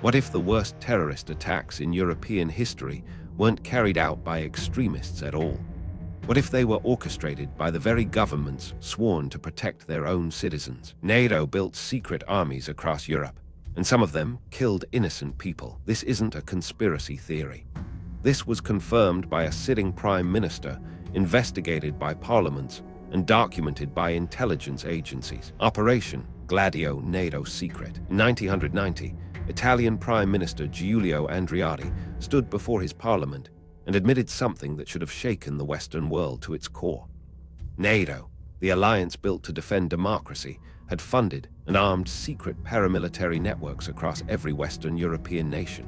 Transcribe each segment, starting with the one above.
What if the worst terrorist attacks in European history weren't carried out by extremists at all? What if they were orchestrated by the very governments sworn to protect their own citizens? NATO built secret armies across Europe, and some of them killed innocent people. This isn't a conspiracy theory. This was confirmed by a sitting prime minister, investigated by parliaments, and documented by intelligence agencies. Operation Gladio NATO Secret. In 1990, Italian Prime Minister Giulio Andreotti stood before his parliament and admitted something that should have shaken the Western world to its core. NATO, the alliance built to defend democracy, had funded and armed secret paramilitary networks across every Western European nation.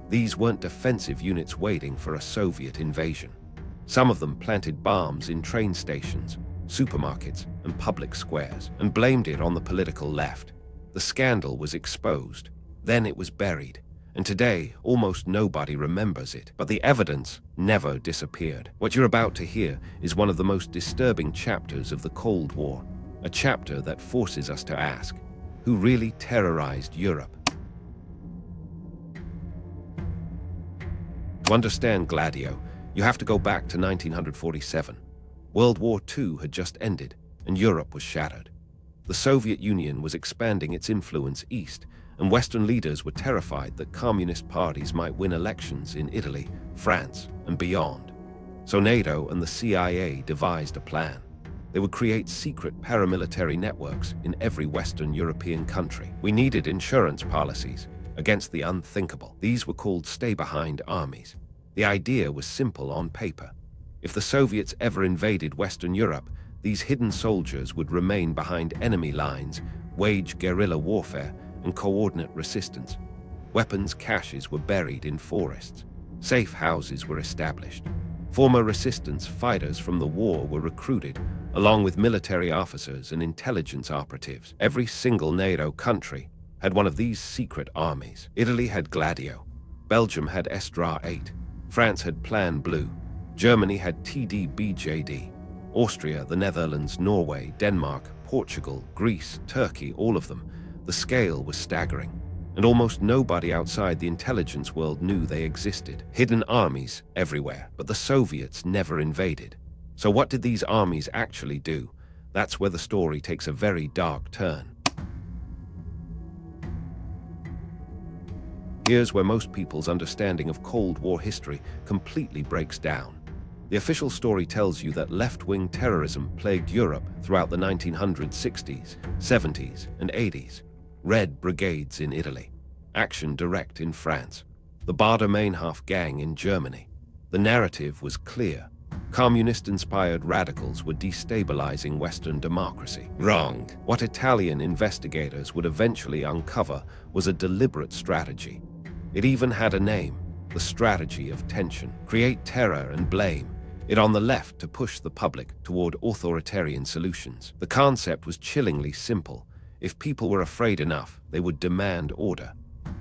These weren't defensive units waiting for a Soviet invasion. Some of them planted bombs in train stations, supermarkets, and public squares, and blamed it on the political left. The scandal was exposed. Then it was buried, and today almost nobody remembers it. But the evidence never disappeared. What you're about to hear is one of the most disturbing chapters of the Cold War, a chapter that forces us to ask, who really terrorized Europe? To understand Gladio, you have to go back to 1947. World War II had just ended, and Europe was shattered. The Soviet Union was expanding its influence east, and Western leaders were terrified that communist parties might win elections in Italy, France, and beyond. So NATO and the CIA devised a plan. They would create secret paramilitary networks in every Western European country. We needed insurance policies against the unthinkable. These were called stay-behind armies. The idea was simple on paper. If the Soviets ever invaded Western Europe, these hidden soldiers would remain behind enemy lines, wage guerrilla warfare, and coordinate resistance. Weapons caches were buried in forests. Safe houses were established. Former resistance fighters from the war were recruited, along with military officers and intelligence operatives. Every single NATO country had one of these secret armies. Italy had Gladio. Belgium had Estra 8. France had Plan Blue. Germany had TDBJD. Austria, the Netherlands, Norway, Denmark, Portugal, Greece, Turkey, all of them. The scale was staggering, and almost nobody outside the intelligence world knew they existed. Hidden armies everywhere, but the Soviets never invaded. So what did these armies actually do? That's where the story takes a very dark turn. Here's where most people's understanding of Cold War history completely breaks down. The official story tells you that left-wing terrorism plagued Europe throughout the 1960s, 70s, and 80s. Red Brigades in Italy, Action Direct in France, the Baader-Meinhof gang in Germany. The narrative was clear. Communist-inspired radicals were destabilizing Western democracy. Wrong. What Italian investigators would eventually uncover was a deliberate strategy. It even had a name, the strategy of tension. Create terror and blame it on the left to push the public toward authoritarian solutions. The concept was chillingly simple. If people were afraid enough, they would demand order.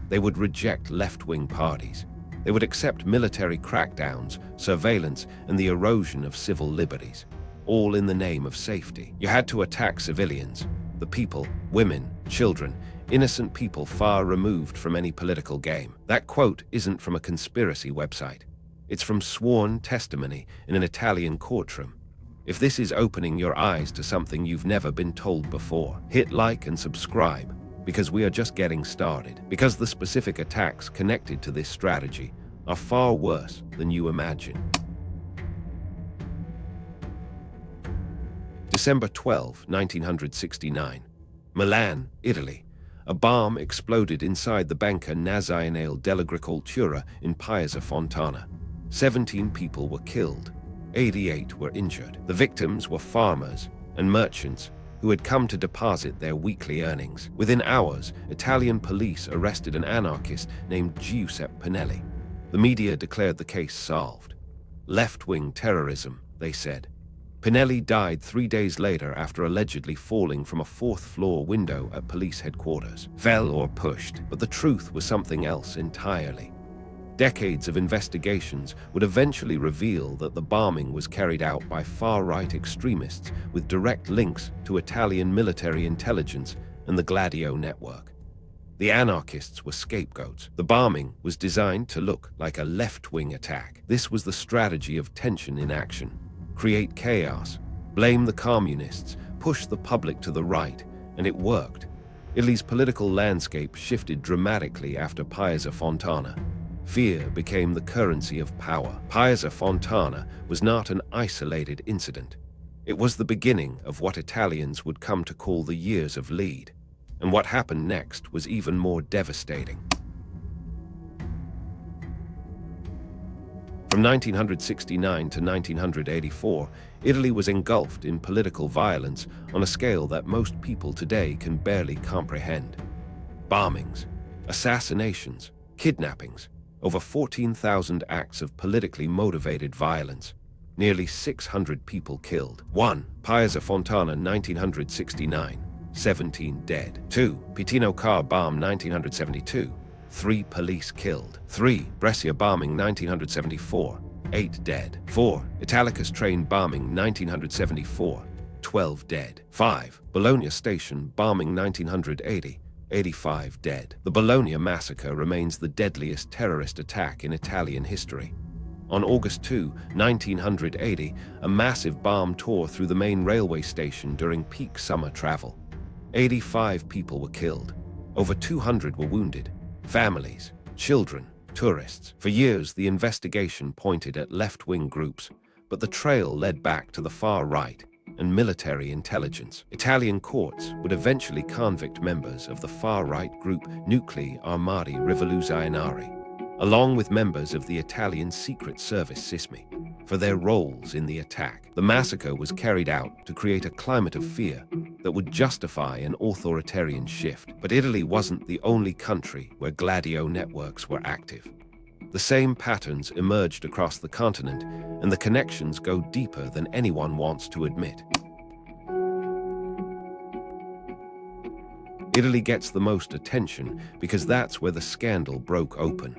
They would reject left-wing parties. They would accept military crackdowns, surveillance, and the erosion of civil liberties, all in the name of safety. You had to attack civilians, the people, women, children, innocent people far removed from any political game. That quote isn't from a conspiracy website. It's from sworn testimony in an Italian courtroom. If this is opening your eyes to something you've never been told before, hit like and subscribe, because we are just getting started. Because the specific attacks connected to this strategy are far worse than you imagine. December 12, 1969. Milan, Italy. A bomb exploded inside the Banca Nazionale dell'Agricoltura in Piazza Fontana. 17 people were killed. 88 were injured. The victims were farmers and merchants who had come to deposit their weekly earnings. Within hours, Italian police arrested an anarchist named Giuseppe Pinelli. The media declared the case solved. Left-wing terrorism, they said. Pinelli died 3 days later after allegedly falling from a fourth-floor window at police headquarters. Fell or pushed, but the truth was something else entirely. Decades of investigations would eventually reveal that the bombing was carried out by far-right extremists with direct links to Italian military intelligence and the Gladio network. The anarchists were scapegoats. The bombing was designed to look like a left-wing attack. This was the strategy of tension in action. Create chaos, blame the communists, push the public to the right, and it worked. Italy's political landscape shifted dramatically after Piazza Fontana. Fear became the currency of power. Piazza Fontana was not an isolated incident. It was the beginning of what Italians would come to call the years of lead. And what happened next was even more devastating. From 1969 to 1984, Italy was engulfed in political violence on a scale that most people today can barely comprehend. Bombings, assassinations, kidnappings, over 14,000 acts of politically motivated violence, nearly 600 people killed. 1. Piazza Fontana, 1969, 17 dead. 2. Pitino car bomb, 1972. 3 police killed. 3. Brescia bombing, 1974. 8 dead. 4. Italicus train bombing, 1974. 12 dead. 5. Bologna station bombing, 1980. 85 dead. The Bologna massacre remains the deadliest terrorist attack in Italian history. On August 2, 1980, a massive bomb tore through the main railway station during peak summer travel. 85 people were killed. Over 200 were wounded. Families, children, tourists. For years, the investigation pointed at left-wing groups, but the trail led back to the far right and military intelligence. Italian courts would eventually convict members of the far-right group Nuclei Armati Rivoluzionari, along with members of the Italian Secret Service SISMI, for their roles in the attack. The massacre was carried out to create a climate of fear that would justify an authoritarian shift. But Italy wasn't the only country where Gladio networks were active. The same patterns emerged across the continent, and the connections go deeper than anyone wants to admit. Italy gets the most attention because that's where the scandal broke open.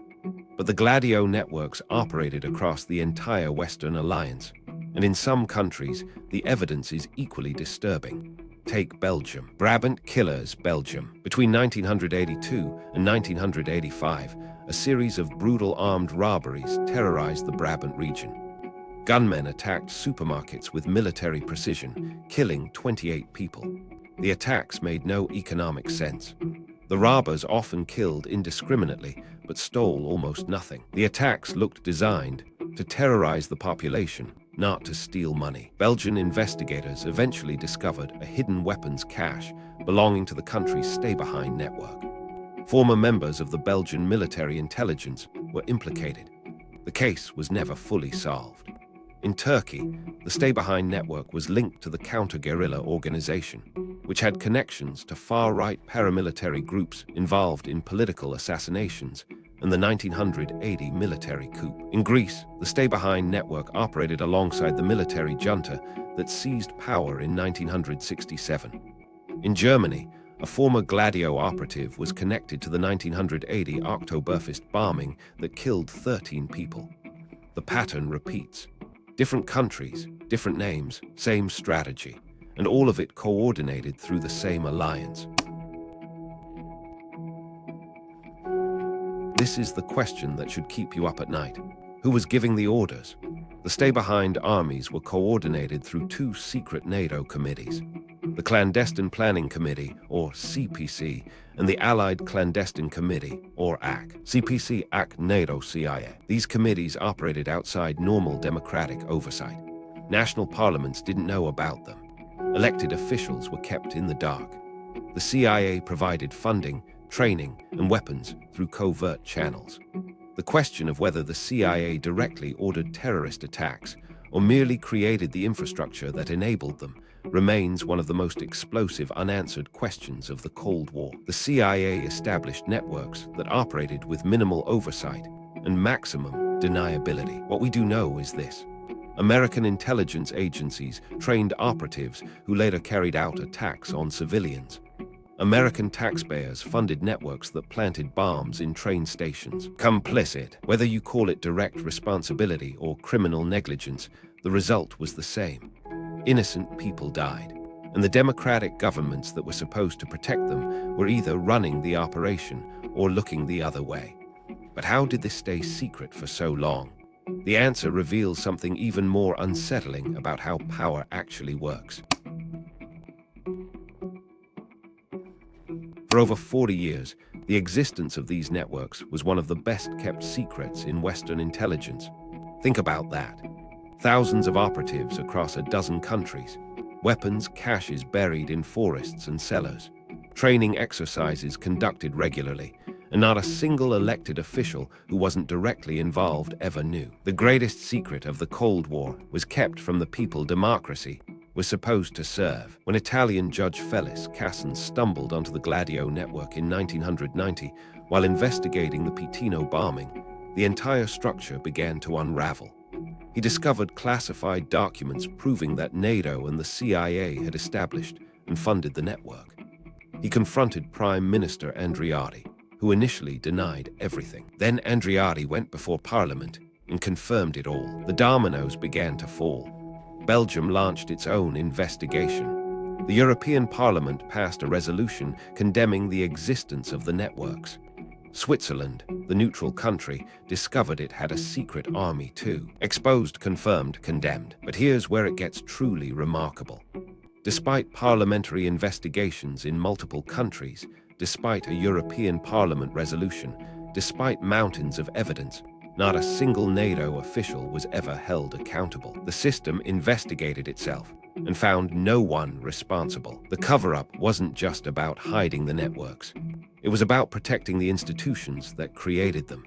But the Gladio networks operated across the entire Western Alliance, and in some countries, the evidence is equally disturbing. Take Belgium. Brabant Killers, Belgium. Between 1982 and 1985, a series of brutal armed robberies terrorized the Brabant region. Gunmen attacked supermarkets with military precision, killing 28 people. The attacks made no economic sense. The robbers often killed indiscriminately, but stole almost nothing. The attacks looked designed to terrorize the population, not to steal money. Belgian investigators eventually discovered a hidden weapons cache belonging to the country's stay-behind network. Former members of the Belgian military intelligence were implicated. The case was never fully solved. In Turkey, the stay-behind network was linked to the counter-guerrilla organization, which had connections to far-right paramilitary groups involved in political assassinations and the 1980 military coup. In Greece, the stay-behind network operated alongside the military junta that seized power in 1967. In Germany, a former Gladio operative was connected to the 1980 Oktoberfest bombing that killed 13 people. The pattern repeats. Different countries, different names, same strategy, and all of it coordinated through the same alliance. This is the question that should keep you up at night. Who was giving the orders? The stay-behind armies were coordinated through 2 secret NATO committees, the Clandestine Planning Committee, or CPC, and the Allied Clandestine Committee, or AC. CPC, AC, NATO, CIA. These committees operated outside normal democratic oversight. National parliaments didn't know about them. Elected officials were kept in the dark. The CIA provided funding, training, and weapons through covert channels. The question of whether the CIA directly ordered terrorist attacks or merely created the infrastructure that enabled them remains one of the most explosive unanswered questions of the Cold War. The CIA established networks that operated with minimal oversight and maximum deniability. What we do know is this: American intelligence agencies trained operatives who later carried out attacks on civilians. American taxpayers funded networks that planted bombs in train stations. Complicit. Whether you call it direct responsibility or criminal negligence, the result was the same. Innocent people died. and the democratic governments that were supposed to protect them were either running the operation or looking the other way. But how did this stay secret for so long? The answer reveals something even more unsettling about how power actually works. For over 40 years, the existence of these networks was one of the best-kept secrets in Western intelligence. Think about that. Thousands of operatives across a dozen countries, weapons caches buried in forests and cellars, training exercises conducted regularly, and not a single elected official who wasn't directly involved ever knew. The greatest secret of the Cold War was kept from the people democracy was supposed to serve. When Italian Judge Felix Casson stumbled onto the Gladio network in 1990 while investigating the Pitino bombing, the entire structure began to unravel. He discovered classified documents proving that NATO and the CIA had established and funded the network. He confronted Prime Minister Andreotti, who initially denied everything. Then Andreotti went before Parliament and confirmed it all. The dominoes began to fall. Belgium launched its own investigation. The European Parliament passed a resolution condemning the existence of the networks. Switzerland, the neutral country, discovered it had a secret army too. Exposed, confirmed, condemned. But here's where it gets truly remarkable. Despite parliamentary investigations in multiple countries, despite a European Parliament resolution, despite mountains of evidence, not a single NATO official was ever held accountable. The system investigated itself and found no one responsible. The cover-up wasn't just about hiding the networks. It was about protecting the institutions that created them.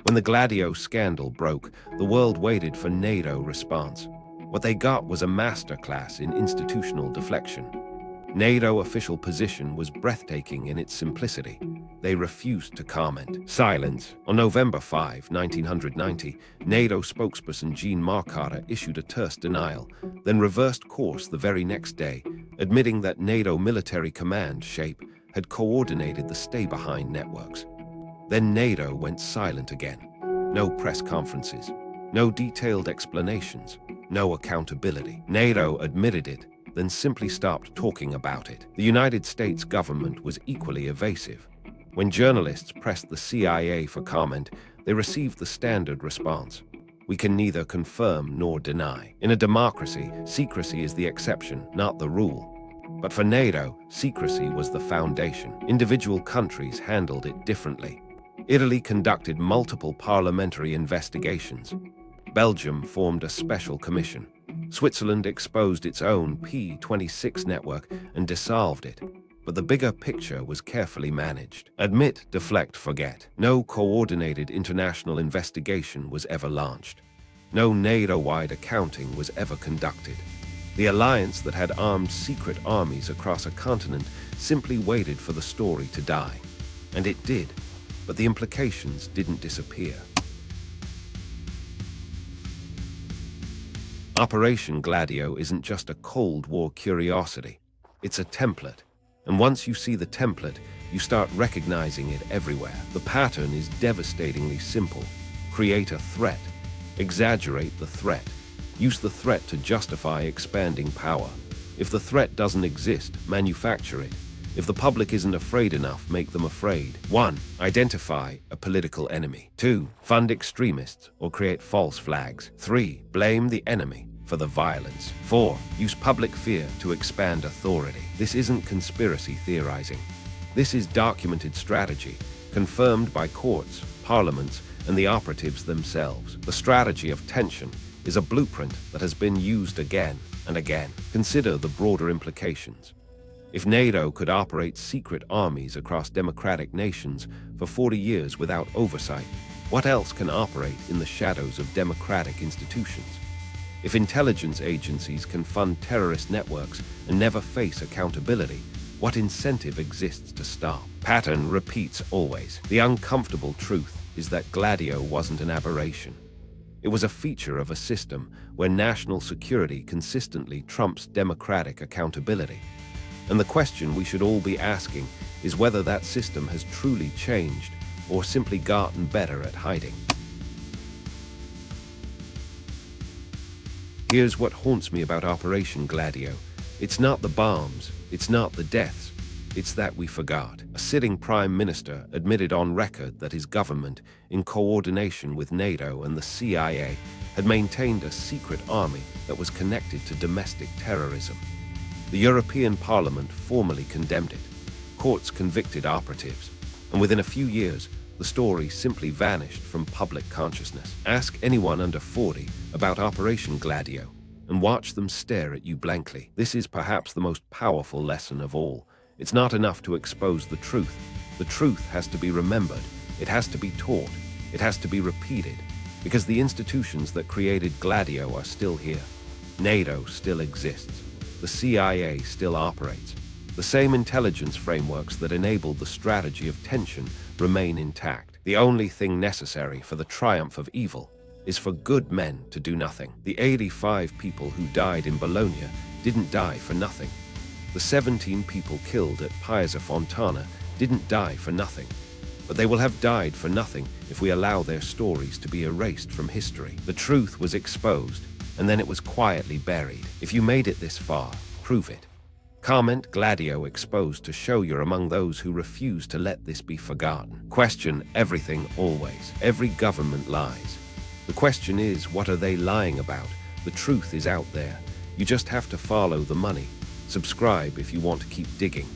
When the Gladio scandal broke, the world waited for NATO response. What they got was a masterclass in institutional deflection. NATO official position was breathtaking in its simplicity. They refused to comment. Silence. On November 5, 1990, NATO spokesperson Jean Marcotte issued a terse denial, then reversed course the very next day, admitting that NATO military command SHAPE had coordinated the stay-behind networks. Then NATO went silent again. No press conferences, no detailed explanations, no accountability. NATO admitted it, then simply stopped talking about it. The United States government was equally evasive. When journalists pressed the CIA for comment, they received the standard response: "We can neither confirm nor deny." In a democracy, secrecy is the exception, not the rule. But for NATO, secrecy was the foundation. Individual countries handled it differently. Italy conducted multiple parliamentary investigations. Belgium formed a special commission. Switzerland exposed its own P-26 network and dissolved it. But the bigger picture was carefully managed. Admit, deflect, forget. No coordinated international investigation was ever launched. No NATO-wide accounting was ever conducted. The alliance that had armed secret armies across a continent simply waited for the story to die. And it did, but the implications didn't disappear. Operation Gladio isn't just a Cold War curiosity. It's a template. And once you see the template, you start recognizing it everywhere. The pattern is devastatingly simple. Create a threat. Exaggerate the threat. Use the threat to justify expanding power. If the threat doesn't exist, manufacture it. If the public isn't afraid enough, make them afraid. 1. Identify a political enemy. 2. Fund extremists or create false flags. 3. Blame the enemy for the violence. 4. Use public fear to expand authority. This isn't conspiracy theorizing. This is documented strategy, confirmed by courts, parliaments, and the operatives themselves. The strategy of tension is a blueprint that has been used again and again. Consider the broader implications. If NATO could operate secret armies across democratic nations for 40 years without oversight, what else can operate in the shadows of democratic institutions? If intelligence agencies can fund terrorist networks and never face accountability, what incentive exists to stop? Pattern repeats always. The uncomfortable truth is that Gladio wasn't an aberration. It was a feature of a system where national security consistently trumps democratic accountability. And the question we should all be asking is whether that system has truly changed or simply gotten better at hiding. Here's what haunts me about Operation Gladio. It's not the bombs, it's not the deaths, it's that we forgot. A sitting prime minister admitted on record that his government, in coordination with NATO and the CIA, had maintained a secret army that was connected to domestic terrorism. The European Parliament formally condemned it. Courts convicted operatives, and within a few years, the story simply vanished from public consciousness. Ask anyone under 40 about Operation Gladio, and watch them stare at you blankly. This is perhaps the most powerful lesson of all. It's not enough to expose the truth. The truth has to be remembered. It has to be taught. It has to be repeated, because the institutions that created Gladio are still here. NATO still exists. The CIA still operates. The same intelligence frameworks that enabled the strategy of tension remain intact. The only thing necessary for the triumph of evil is for good men to do nothing. The 85 people who died in Bologna didn't die for nothing. The 17 people killed at Piazza Fontana didn't die for nothing. But they will have died for nothing if we allow their stories to be erased from history. The truth was exposed, and then it was quietly buried. If you made it this far, prove it. Comment Gladio exposed to show you're among those who refuse to let this be forgotten. Question everything always. Every government lies. The question is, what are they lying about? The truth is out there. You just have to follow the money. Subscribe if you want to keep digging.